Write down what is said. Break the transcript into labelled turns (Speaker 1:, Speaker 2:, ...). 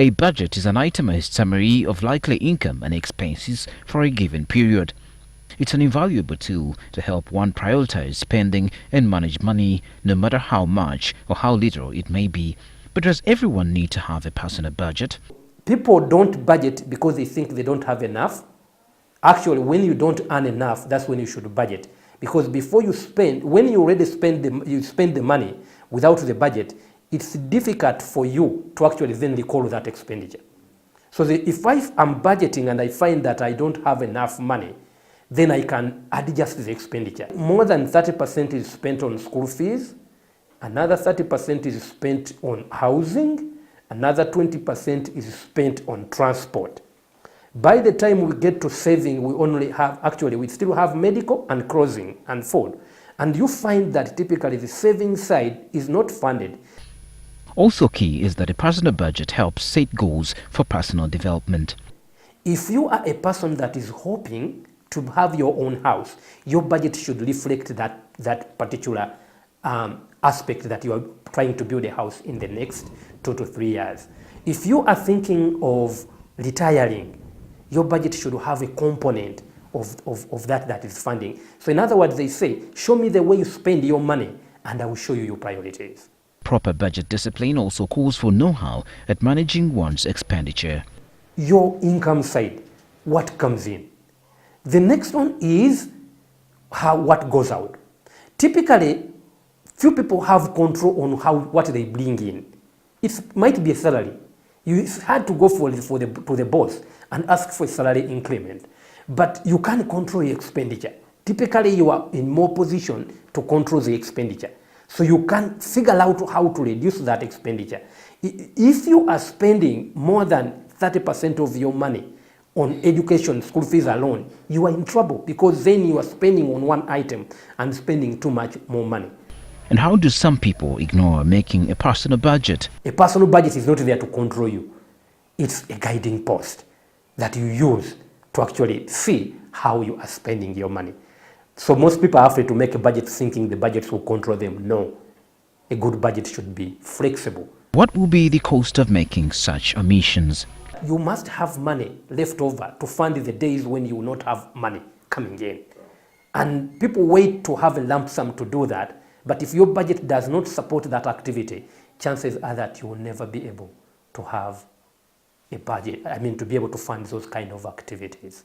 Speaker 1: A budget is an itemized summary of likely income and expenses for a given period. It's an invaluable tool to help one prioritize spending and manage money, no matter how much or how little it may be. But does everyone need to have a personal budget?
Speaker 2: People don't budget because they think they don't have enough. Actually, when you don't earn enough, that's when you should budget. Because before you spend, when you already spend the money without the budget, it's difficult for you to actually then recall that expenditure. So if I am budgeting and I find that I don't have enough money, then I can adjust the expenditure. More than 30% is spent on school fees, another 30% is spent on housing, another 20% is spent on transport. By the time we get to saving, we still have medical and clothing and food. And you find that typically the saving side is not funded.
Speaker 1: Also key is that a personal budget helps set goals for personal development.
Speaker 2: If you are a person that is hoping to have your own house, your budget should reflect that particular aspect that you are trying to build a house in the next 2 to 3 years. If you are thinking of retiring, your budget should have a component of that is funding. So in other words, they say, show me the way you spend your money and I will show you your priorities.
Speaker 1: Proper budget discipline also calls for know-how at managing one's expenditure.
Speaker 2: Your income side, what comes in. The next one is what goes out. Typically, few people have control on what they bring in. It might be a salary. You had to go to the boss and ask for a salary increment, but you can't control your expenditure. Typically, you are in more position to control the expenditure. So you can figure out how to reduce that expenditure. If you are spending more than 30% of your money on education, school fees alone, you are in trouble because then you are spending on one item and spending too much more money.
Speaker 1: And how do some people ignore making a personal budget?
Speaker 2: A personal budget is not there to control you. It's a guiding post that you use to actually see how you are spending your money. So most people are afraid to make a budget thinking the budget will control them. No, a good budget should be flexible.
Speaker 1: What will be the cost of making such omissions?
Speaker 2: You must have money left over to fund the days when you will not have money coming in. And people wait to have a lump sum to do that. But if your budget does not support that activity, chances are that you will never be able to have a budget, to be able to fund those kind of activities.